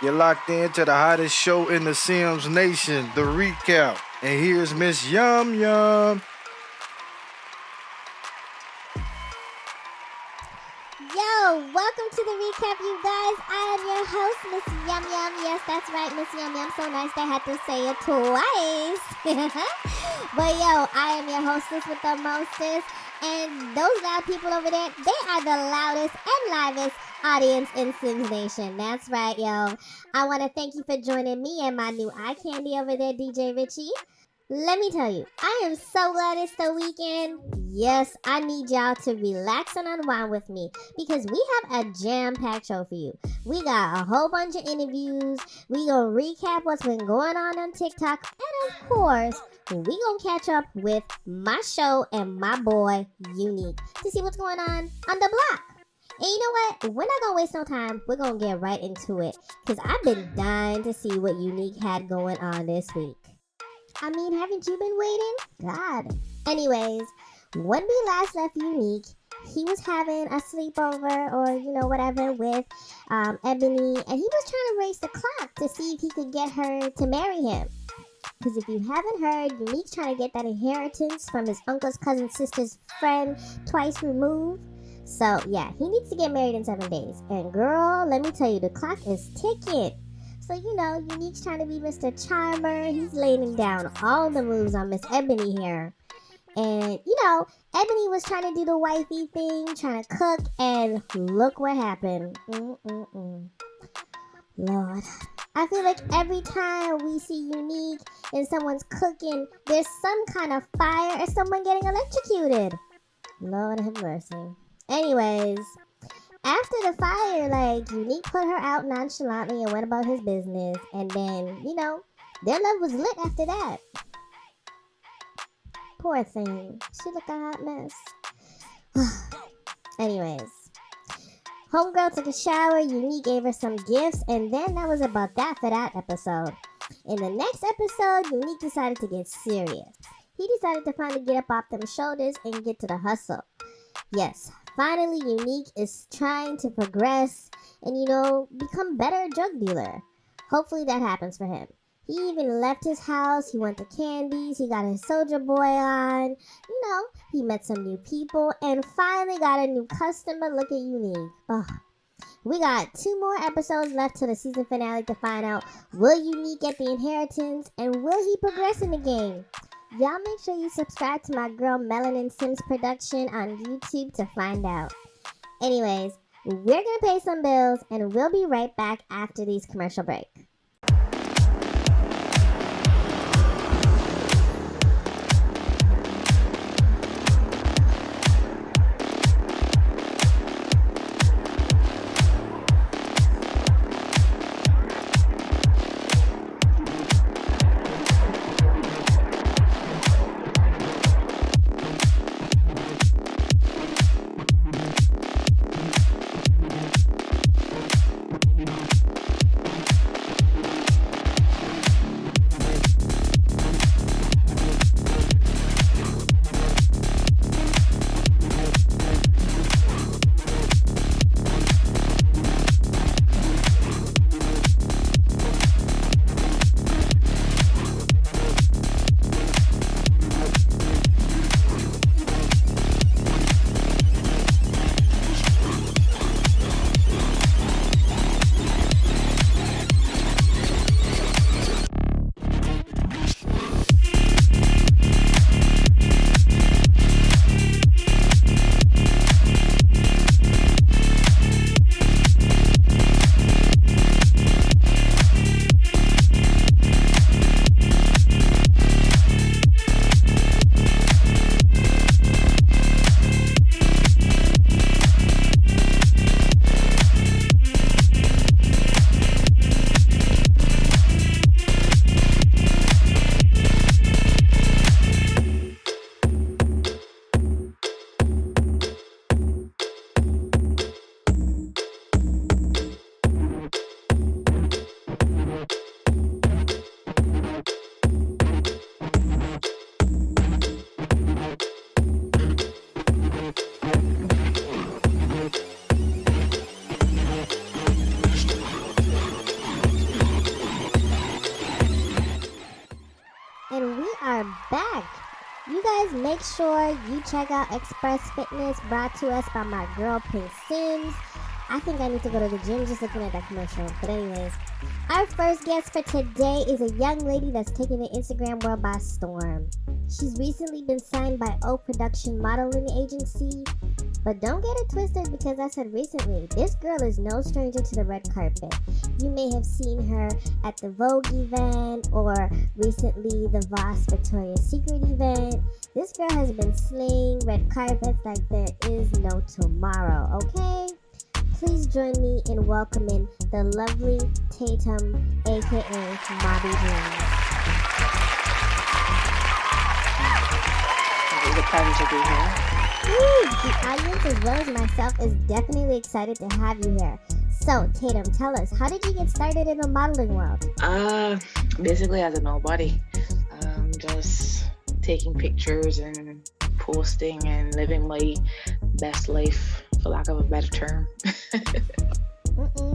You're locked into the hottest show in the Sims Nation, the recap. And here's Miss Yum Yum. Yo, welcome to the recap, you guys. I am your host, Miss Yum Yum. Yes, that's right, Miss Yum Yum. So nice they had to say it twice. But yo, I am your hostess with the mostest. And those loud people over there, they are the loudest and livest audience in Sims Nation. That's right, yo. I want to thank you for joining me and my new eye candy over there, DJ Richie. Let me tell you, I am so glad it's the weekend. Yes, I need y'all to relax and unwind with me because we have a jam-packed show for you. We got a whole bunch of interviews. We gonna recap what's been going on TikTok. And of course, we gonna catch up with my show and my boy, Unique, to see what's going on the block. And you know what? We're not gonna waste no time. We're gonna get right into it because I've been dying to see what Unique had going on this week. I mean, haven't you been waiting? God. Anyways, when we last left Unique, he was having a sleepover or, whatever with Ebony. And he was trying to race the clock to see if he could get her to marry him. Because if you haven't heard, Unique's trying to get that inheritance from his uncle's cousin sister's friend twice removed. So, yeah, he needs to get married in 7 days. And girl, let me tell you, the clock is ticking. So, Unique's trying to be Mr. Charmer. He's laying down all the moves on Miss Ebony here. And, Ebony was trying to do the wifey thing, trying to cook, and look what happened. Lord. I feel like every time we see Unique and someone's cooking, there's some kind of fire or someone getting electrocuted. Lord have mercy. Anyways, after the fire, Unique put her out nonchalantly and went about his business. And then, their love was lit after that. Poor thing. She looked a hot mess. Anyways, homegirl took a shower, Unique gave her some gifts, and then that was about that for that episode. In the next episode, Unique decided to get serious. He decided to finally get up off them shoulders and get to the hustle. Yes, finally Unique is trying to progress and, become better drug dealer. Hopefully that happens for him. He even left his house, he went to Candy's, he got his Soldier Boy on, he met some new people, and finally got a new customer. Look at Unique. Ugh. We got 2 more episodes left to the season finale to find out, will Unique get the inheritance, and will he progress in the game? Y'all make sure you subscribe to my girl Melanin Sims production on YouTube to find out. Anyways, we're gonna pay some bills, and we'll be right back after these commercial break. are back. You guys make sure you check out Express Fitness, brought to us by my girl Pink Sims. I think I need to go to the gym just looking at that commercial. But anyways, our first guest for today is a young lady that's taking the Instagram world by storm. She's recently been signed by O Production Modeling Agency. But don't get it twisted, because I said recently, this girl is no stranger to the red carpet. You may have seen her at the Vogue event or recently the Voss Victoria's Secret event. This girl has been slaying red carpets like there is no tomorrow, okay? Please join me in welcoming the lovely Tatum, aka Bobby Dreams. It is a pleasure to be here. The audience as well as myself is definitely excited to have you here. So, Tatum, tell us, how did you get started in the modeling world? Basically as a nobody. Just taking pictures and posting and living my best life, for lack of a better term.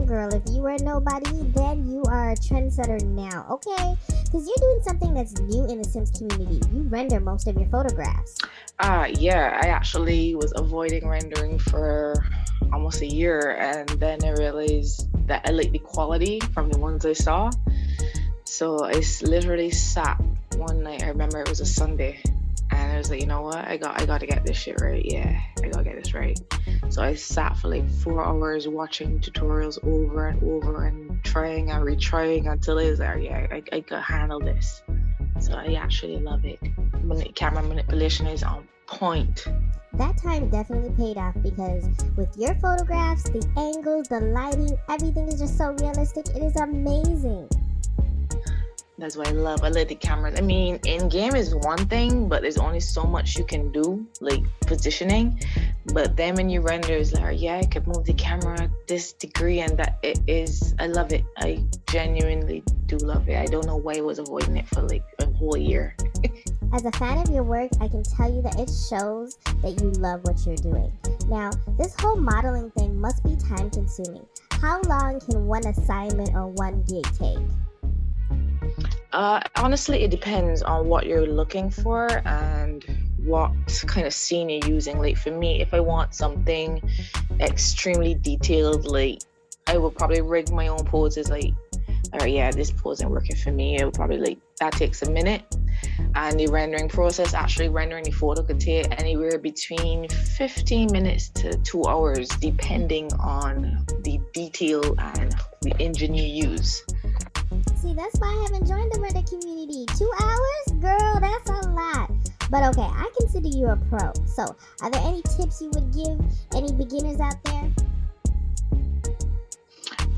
Girl, if you were nobody, then you are a trendsetter now, okay? Because you're doing something that's new in the Sims community. You render most of your photographs. Yeah, I actually was avoiding rendering for almost a year, and then I realized that I liked the quality from the ones I saw. So I literally sat one night, I remember it was a Sunday, and I was like, you know what, I got to get this shit right. Yeah, I gotta get this right. So I sat for like 4 hours watching tutorials over and over and trying and retrying until I was like, yeah, I could handle this. So I actually love it. Camera manipulation is on point. That time definitely paid off, because with your photographs, the angles, the lighting, everything is just so realistic. It is amazing. That's what I love. I love the cameras. I mean, in-game is one thing, but there's only so much you can do, like positioning. But then when you render, it's like, yeah, I could move the camera this degree, and that it is, I love it. I genuinely do love it. I don't know why I was avoiding it for like a whole year. As a fan of your work, I can tell you that it shows that you love what you're doing. Now, this whole modeling thing must be time consuming. How long can one assignment or one gig take? Honestly, it depends on what you're looking for and what kind of scene you're using. Like for me, if I want something extremely detailed, like I will probably rig my own poses. Like, all right, yeah, this pose ain't working for me. It will probably like that takes a minute. And the rendering process, actually rendering the photo, could take anywhere between 15 minutes to 2 hours, depending on the detail and the engine you use. See, that's why I haven't joined the render community. 2 hours? Girl, that's a lot. But okay, I consider you a pro. So, are there any tips you would give any beginners out there?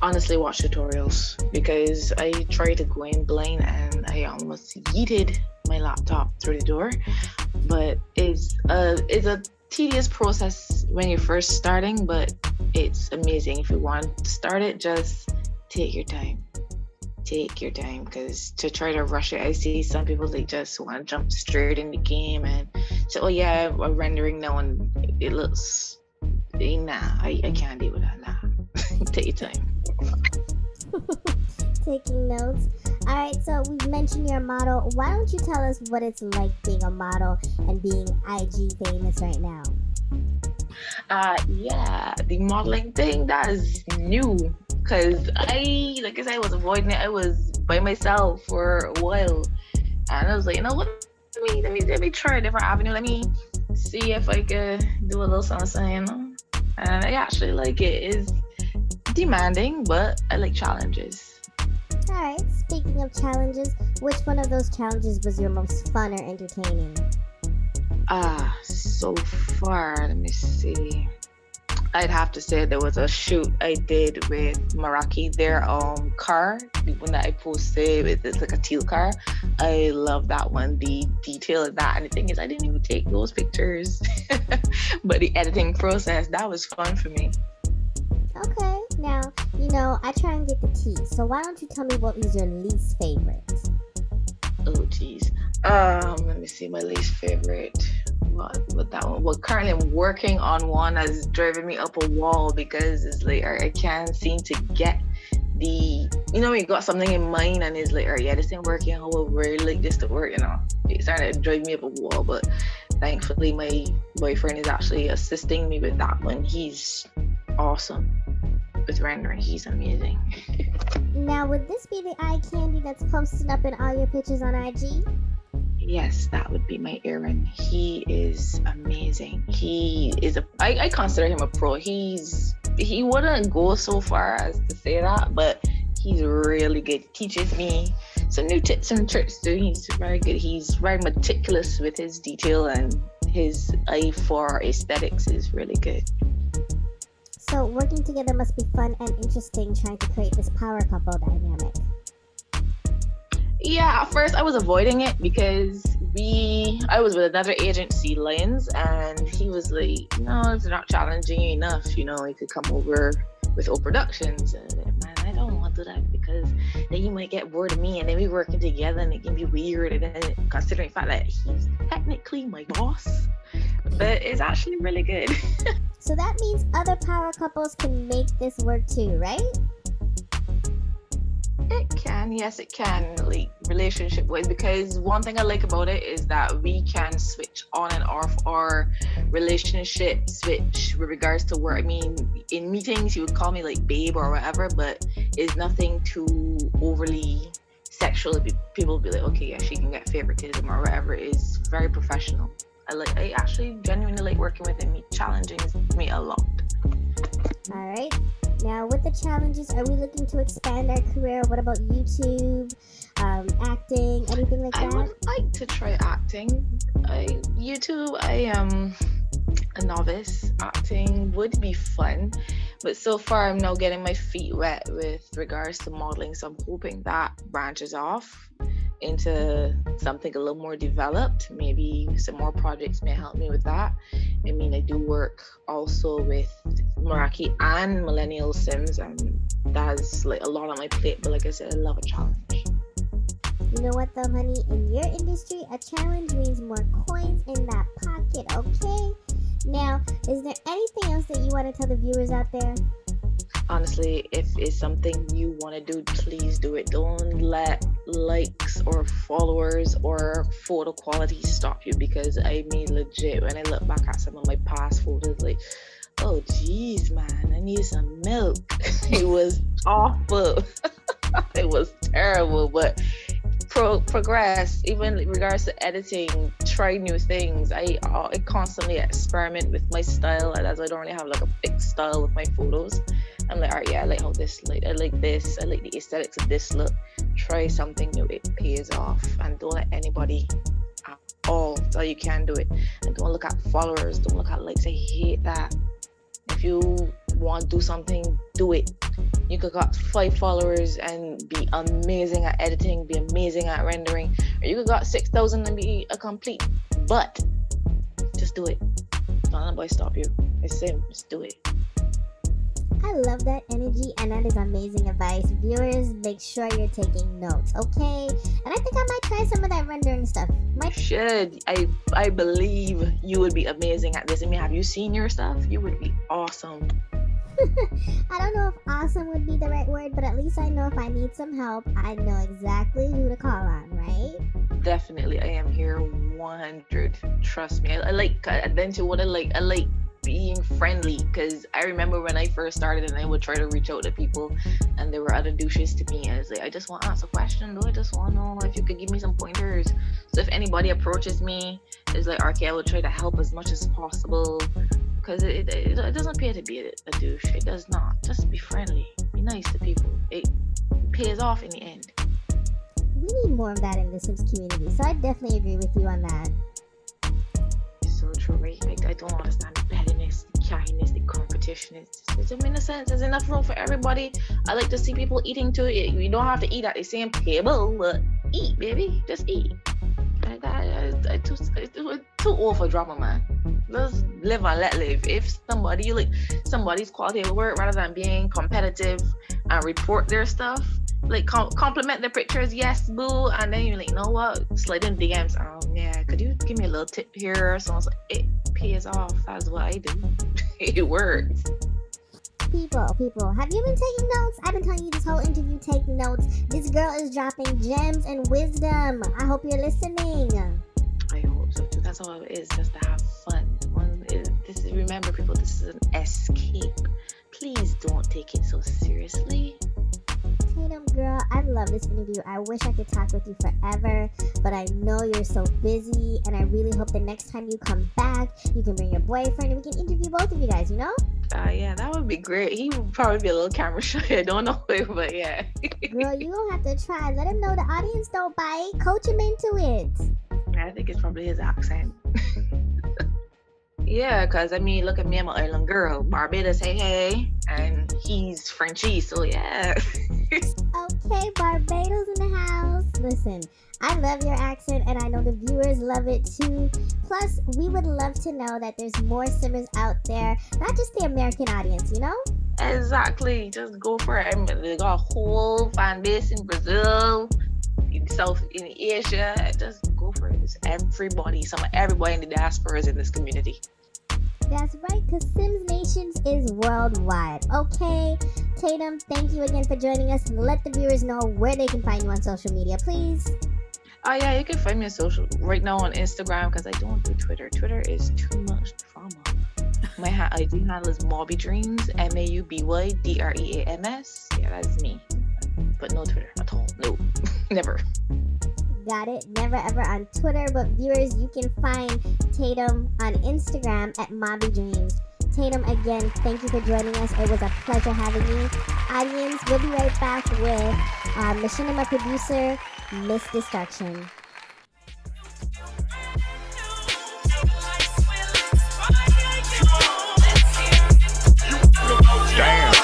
Honestly, watch tutorials, because I tried to go in blind and I almost yeeted my laptop through the door. But it's a tedious process when you're first starting, but it's amazing. If you want to start it, just take your time. Take your time, because to try to rush it, I see some people, they just want to jump straight in the game and say, oh yeah, I'm rendering now and it looks, nah, I can't deal with that. Nah. Take your time. Taking notes. Alright, so we've mentioned you're a model. Why don't you tell us what it's like being a model and being IG famous right now? Yeah, the modeling thing, that is new. Because like I said, I was avoiding it. I was by myself for a while. And I was like, you know what? Let me try a different avenue. Let me see if I could do a little something, you know? And I actually like it. It's demanding, but I like challenges. Alright, speaking of challenges, which one of those challenges was your most fun or entertaining? So far, let me see. I'd have to say there was a shoot I did with Meraki, their car, the one that I posted, it's like a teal car. I love that one, the detail of that. And the thing is, I didn't even take those pictures, but the editing process, that was fun for me. Okay, now, you know, I try and get the tea, so why don't you tell me what was your least favorite? Oh, geez. Let me see, my least favorite. What that one? Well, currently I'm working on one that's driving me up a wall, because it's like I can't seem to get when you got something in mind and it's like, oh yeah, this ain't working, how I really like this to work, it's starting to drive me up a wall. But thankfully my boyfriend is actually assisting me with that one. He's awesome with rendering. He's amazing. Now, would this be the eye candy that's posting up in all your pictures on IG? Yes, that would be my Aaron. He is amazing. I consider him a pro. He wouldn't go so far as to say that, but he's really good. Teaches me some new tips and tricks too. He's very good. He's very meticulous with his detail, and his eye for aesthetics is really good. So working together must be fun and interesting, trying to create this power couple dynamic. Yeah, at first I was avoiding it because I was with another agency, Lions, and he was like, no, it's not challenging enough. You could come over with O Productions. And man, I don't want to do that because then you might get bored of me, and then we working together and it can be weird. And then considering the fact that he's technically my boss, but it's actually really good. So that means other power couples can make this work too, right? It can, yes, it can, like relationship-wise, because one thing I like about it is that we can switch on and off our relationship switch with regards to work. I mean, in meetings, you would call me like babe or whatever, but it's nothing too overly sexual. People would be like, okay, yeah, she can get favoritism or whatever. It's very professional. I actually genuinely like working with him. He challenges me a lot. All right. Now, with the challenges, are we looking to expand our career? What about YouTube, acting, anything like that? I would like to try acting. YouTube, I am a novice. Acting would be fun, but so far I'm now getting my feet wet with regards to modeling, so I'm hoping that branches off into something a little more developed. Maybe some more projects may help me with that. I mean, I do work also with Meraki and Millennial Sims, and that's like a lot on my plate, but like I said, I love a challenge. You know what though, honey? In your industry, a challenge means more coins in that pocket, okay? Now, is there anything else that you want to tell the viewers out there? Honestly, if it's something you want to do, please do it. Don't let likes or followers or photo quality stop you, because I mean, legit, when I look back at some of my past photos, like, oh geez, man, I need some milk. It was awful. It was terrible, but progress. Even in regards to editing, try new things. I constantly experiment with my style, as I don't really have like a fixed style with my photos. I'm like, all right, yeah, I like how this, like, I like this, I like the aesthetics of this look. Try something new, it pays off, and don't let anybody at all tell you can't do it. And don't look at followers, don't look at likes. I hate that. If you want to do something, do it. You could got 5 followers and be amazing at editing, be amazing at rendering, or you could got 6,000 and be a complete butt. Just do it. Don't let anybody stop you. It's simple. Just do it. I love that energy, and that is amazing advice. Viewers, make sure you're taking notes, okay? And I think I might try some of that rendering stuff. You should. I believe you would be amazing at this. I mean, have you seen your stuff? You would be awesome. I don't know if awesome would be the right word, but at least I know if I need some help, I know exactly who to call on, right? Definitely. I am here 100. Trust me. I like adventure. What I like being friendly, because I remember when I first started and I would try to reach out to people and there were other douches to me. I was like, I just want to ask a question, though. I just want to know if you could give me some pointers. So if anybody approaches me, it's like, okay, I will try to help as much as possible, because it doesn't pay to be a douche. It does not. Just be friendly, be nice to people. It pays off in the end. We need more of that in the Sims community, so I definitely agree with you on that. So true, right? I don't understand the pettiness, the kindness, the competition. It's in a sense, there's enough room for everybody. I like to see people eating too. You don't have to eat at the same table, but eat, baby. Just eat. It's too old for drama, man. Just live and let live. If somebody, like somebody's quality of work, rather than being competitive and report their stuff, like compliment their pictures, yes, boo, and then you're like, you know what, slide in DMs, yeah, could you give me a little tip here? So I was like, it pays off. That's what I do. It works. People, have you been taking notes? I've been telling you this whole interview, take notes. This girl is dropping gems and wisdom. I hope you're listening. I hope so too. That's all it is, just to have fun. Remember, people, this is an escape. Please don't take it so seriously. Tatum, girl, I love this interview. I wish I could talk with you forever, but I know you're so busy, and I really hope the next time you come back, you can bring your boyfriend and we can interview both of you guys, you know? Yeah, that would be great. He would probably be a little camera shy. I don't know it, but yeah. Girl, you don't have to try. Let him know the audience don't bite. Coach him into it. I think it's probably his accent. Yeah, because I mean, look at me, I'm an island girl. Barbados, hey, and he's Frenchy, so yeah. Okay, Barbados in the house. Listen, I love your accent, and I know the viewers love it too. Plus, we would love to know that there's more simmers out there, not just the American audience, you know? Exactly, just go for it. I mean, they got a whole fan base in Brazil, in Asia. Just go for it. It's everybody in the diaspora is in this community. That's right, because Sims Nations is worldwide. Okay, Tatum, thank you again for joining us. Let the viewers know where they can find you on social media, please. Oh yeah, you can find me on social right now on Instagram, because I don't do Twitter. Twitter is too much drama. My ID handle is MaubyDreams, MAUBYDREAMS. Yeah, that's me. But no Twitter at all. No, never. Got it. Never ever on Twitter, but viewers, you can find Tatum on Instagram at MaubyDreams. Tatum, again, thank you for joining us. It was a pleasure having you. Audience, we'll be right back with Machinima-producer, Miss Destruction. Damn.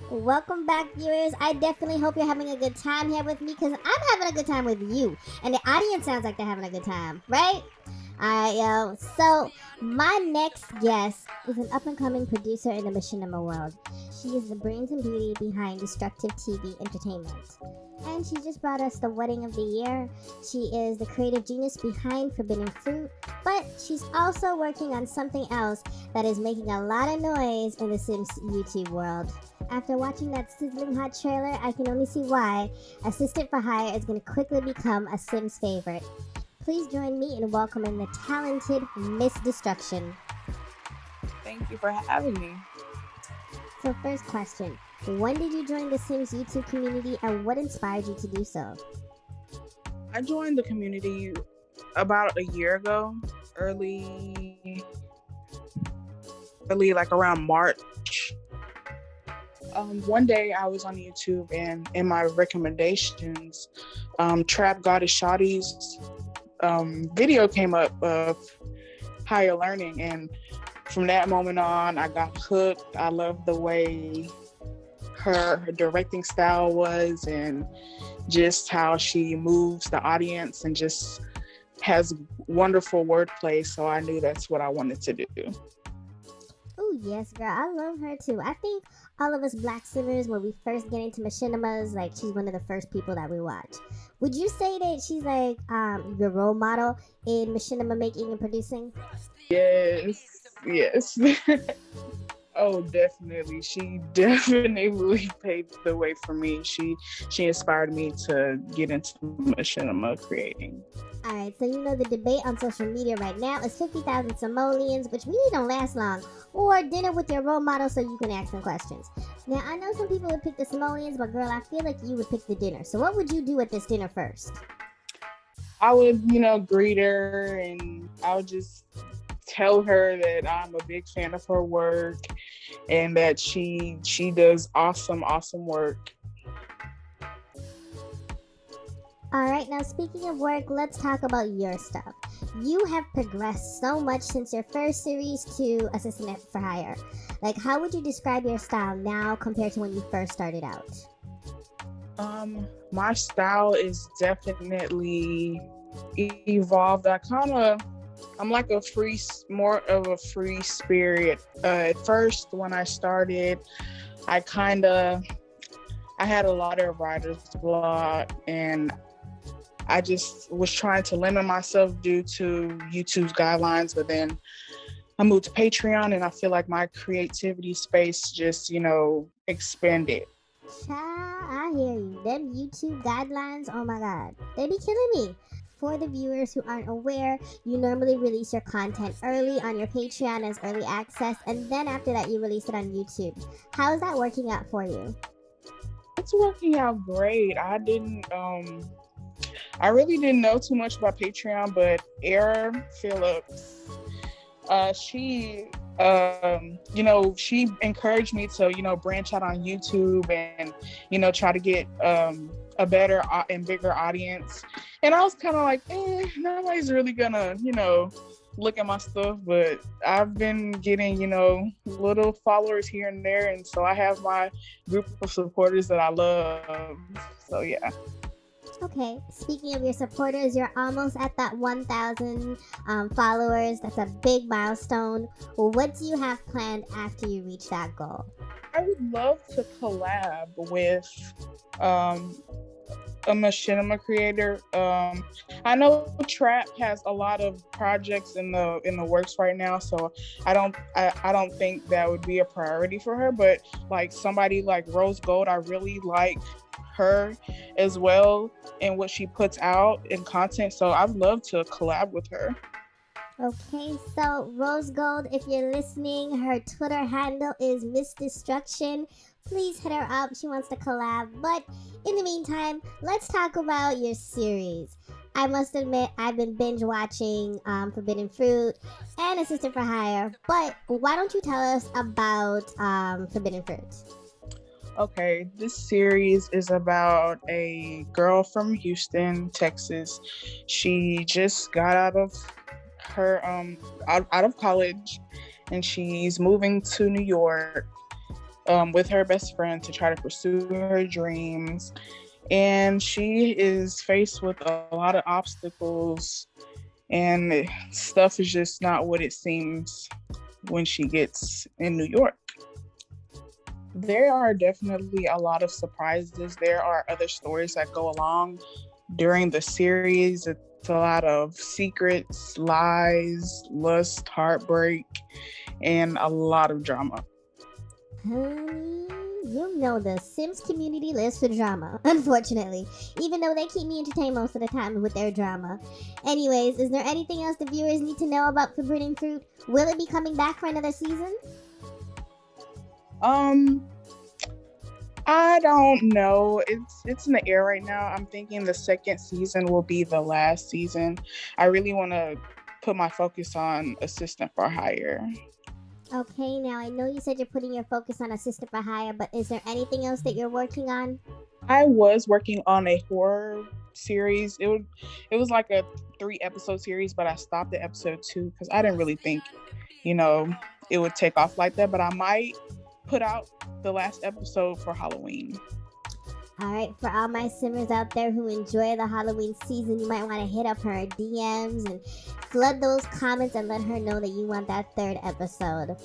Welcome back, viewers. I definitely hope you're having a good time here with me, because I'm having a good time with you. And the audience sounds like they're having a good time, right? Alright, yo. So, my next guest is an up-and-coming producer in the machinima world. She is the brains and beauty behind Destructive TV Entertainment. And she just brought us the wedding of the year. She is the creative genius behind Forbidden Fruit, but she's also working on something else that is making a lot of noise in the Sims YouTube world. After watching that sizzling hot trailer, I can only see why Assistant for Hire is going to quickly become a Sims favorite. Please join me in welcoming the talented Miss Destruction. Thank you for having me. So first question, when did you join the Sims YouTube community and what inspired you to do so? I joined the community about a year ago, early like around March. One day I was on YouTube and in my recommendations, Trap Goddess Shotty's video came up of higher learning, and from that moment on I got hooked. I loved the way her directing style was and just how she moves the audience and just has wonderful wordplay, so I knew that's what I wanted to do. Oh yes, girl, I love her too. I think all of us Black Simmers, when we first get into machinimas, like she's one of the first people that we watch. Would you say that she's like your role model in machinima making and producing? Yes. Oh, definitely. She definitely paved the way for me. She inspired me to get into machinima creating. All right, so you know the debate on social media right now is 50,000 simoleons, which really don't last long, or dinner with your role model so you can ask them questions. Now, I know some people would pick the simoleons, but girl, I feel like you would pick the dinner. So what would you do at this dinner first? I would, greet her, and I would just tell her that I'm a big fan of her work and that she does awesome work. All right, now speaking of work, let's talk about your stuff. You have progressed so much since your first series to Assistant for Hire. Like, how would you describe your style now compared to when you first started out? My style is definitely evolved. I'm like more of a free spirit. At first, when I started, I had a lot of writer's block, and I just was trying to limit myself due to YouTube's guidelines, but then I moved to Patreon, and I feel like my creativity space just, expanded. Child, I hear you. Them YouTube guidelines, oh my god, they be killing me. For the viewers who aren't aware, you normally release your content early on your Patreon as early access, and then after that you release it on YouTube. How is that working out for you? It's working out great. I really didn't know too much about Patreon, but Era Phillips, she encouraged me to, branch out on YouTube and, try to get a better and bigger audience. And I was kind of like, nobody's really gonna, look at my stuff, but I've been getting, little followers here and there. And so I have my group of supporters that I love. So yeah. Okay, speaking of your supporters, you're almost at that 1,000 followers. That's a big milestone. Well, what do you have planned after you reach that goal? I would love to collab with a machinima creator. I know Trap has a lot of projects in the works right now, so I don't think that would be a priority for her. But like somebody like Rose Gold, I really like her as well and what she puts out in content, so I'd love to collab with her. Okay, so Rose Gold, if you're listening, her Twitter handle is Miss Destruction. Please hit her up. She wants to collab. But in the meantime, let's talk about your series. I must admit, I've been binge watching Forbidden Fruit and Assistant for Hire. But why don't you tell us about Forbidden Fruit? Okay, this series is about a girl from Houston, Texas. She just got out of her out of college, and she's moving to New York with her best friend to try to pursue her dreams. And she is faced with a lot of obstacles, and stuff is just not what it seems when she gets in New York. There are definitely a lot of surprises. There are other stories that go along during the series. It's a lot of secrets, lies, lust, heartbreak, and a lot of drama. Honey, you know the Sims community lives for drama, unfortunately, even though they keep me entertained most of the time with their drama. Anyways, is there anything else the viewers need to know about Forbidden Fruit? Will it be coming back for another season? I don't know. It's in the air right now. I'm thinking the second season will be the last season. I really want to put my focus on Assistant for Hire. Okay, now I know you said you're putting your focus on Assistant for Hire, but is there anything else that you're working on? I was working on a horror series. It was like a 3-episode series, but I stopped at episode 2 because I didn't really think, it would take off like that. But I might put out the last episode for Halloween. Alright, for all my simmers out there who enjoy the Halloween season, you might want to hit up her DMs and flood those comments and let her know that you want that 3rd episode.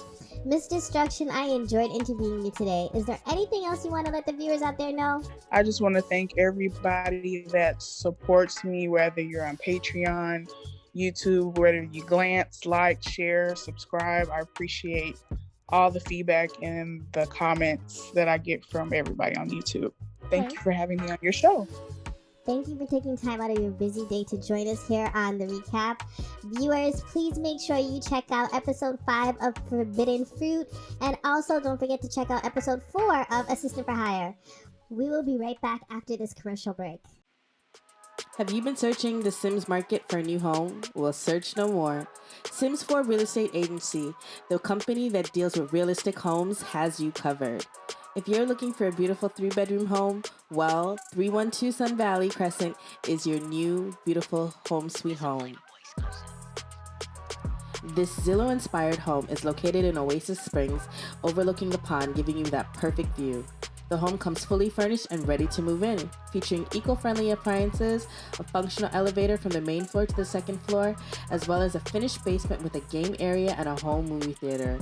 Miss Destruction, I enjoyed interviewing you today. Is there anything else you want to let the viewers out there know? I just want to thank everybody that supports me, whether you're on Patreon, YouTube, whether you glance, like, share, subscribe. I appreciate all the feedback and the comments that I get from everybody on YouTube. Thank you for having me on your show. Thank you for taking time out of your busy day to join us here on The Recap. Viewers, please make sure you check out episode 5 of Forbidden Fruit, and also don't forget to check out episode 4 of Assistant for Hire. We will be right back after this commercial break. Have you been searching the Sims market for a new home? Well, search no more. Sims 4 Real Estate Agency, the company that deals with realistic homes, has you covered. If you're looking for a beautiful 3-bedroom home, well, 312 Sun Valley Crescent is your new beautiful home sweet home. This Zillow-inspired home is located in Oasis Springs, overlooking the pond, giving you that perfect view. The home comes fully furnished and ready to move in, featuring eco-friendly appliances, a functional elevator from the main floor to the second floor, as well as a finished basement with a game area and a home movie theater.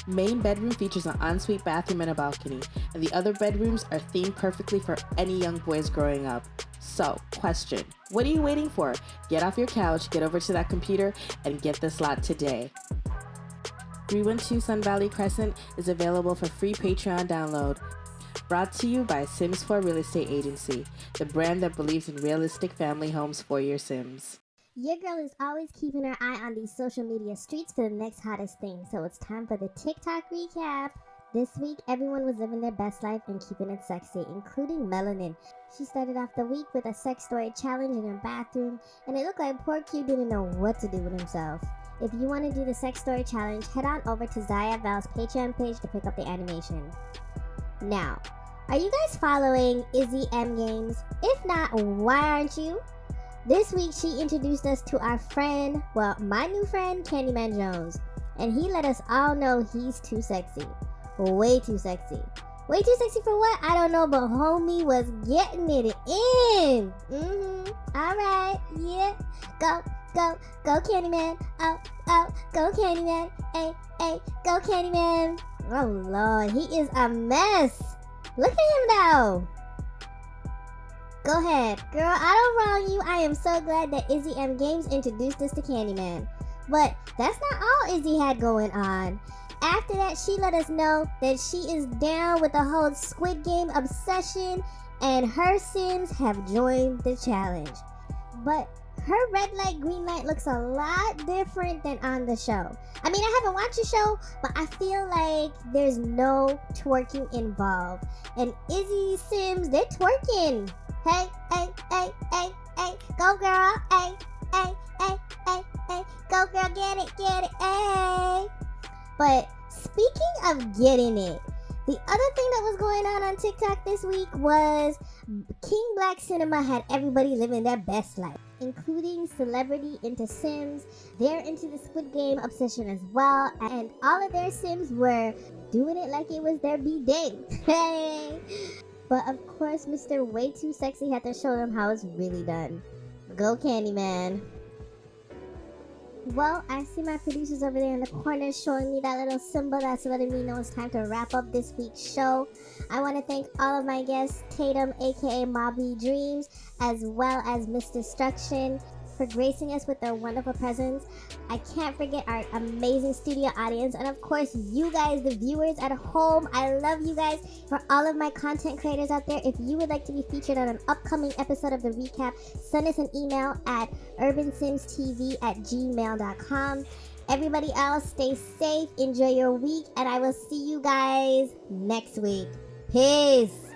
Main bedroom features an ensuite bathroom and a balcony, and the other bedrooms are themed perfectly for any young boys growing up. So, question, what are you waiting for? Get off your couch, get over to that computer, and get this lot today. 312 Sun Valley Crescent is available for free Patreon download. Brought to you by Sims 4 Real Estate Agency, the brand that believes in realistic family homes for your Sims. Your girl is always keeping her eye on these social media streets for the next hottest thing, so it's time for the TikTok recap. This week, everyone was living their best life and keeping it sexy, including Melanin. She started off the week with a sex story challenge in her bathroom, and it looked like poor Q didn't know what to do with himself. If you want to do the sex story challenge, head on over to Zaya Val's Patreon page to pick up the animation. Now, are you guys following Izzy M Games? If not, why aren't you? This week, she introduced us to our friend, well, my new friend, Candyman Jones, and he let us all know he's too sexy. Way too sexy. Way too sexy for what? I don't know, but homie was getting it in. Alright, yeah. Go, Candyman. Oh, go Candyman. Hey, go Candyman. Oh Lord, he is a mess. Look at him now. Go ahead. Girl, I don't wrong you. I am so glad that Izzy M Games introduced us to Candyman. But that's not all Izzy had going on. After that, she let us know that she is down with the whole Squid Game obsession and her Sims have joined the challenge. But her red light, green light looks a lot different than on the show. I mean, I haven't watched the show, but I feel like there's no twerking involved. And Izzy's Sims, they're twerking. Hey, go girl, hey, go girl, get it, hey. But speaking of getting it, the other thing that was going on TikTok this week was King Black Cinema had everybody living their best life, including celebrity into Sims. They're into the Squid Game obsession as well, and all of their Sims were doing it like it was their B-day. Hey! But of course, Mr. Way Too Sexy had to show them how it's really done. Go Candyman. Well, I see my producers over there in the corner showing me that little symbol that's letting me know it's time to wrap up this week's show. I want to thank all of my guests, Tatum, aka Mobby Dreams, as well as Miss Destruction, for gracing us with their wonderful presence. I can't forget our amazing studio audience, and of course you guys, the viewers at home. I love you guys. For all of my content creators out there, if you would like to be featured on an upcoming episode of the recap, send us an email at urbansimstv@gmail.com. Everybody else, stay safe, enjoy your week, and I will see you guys next week. Peace.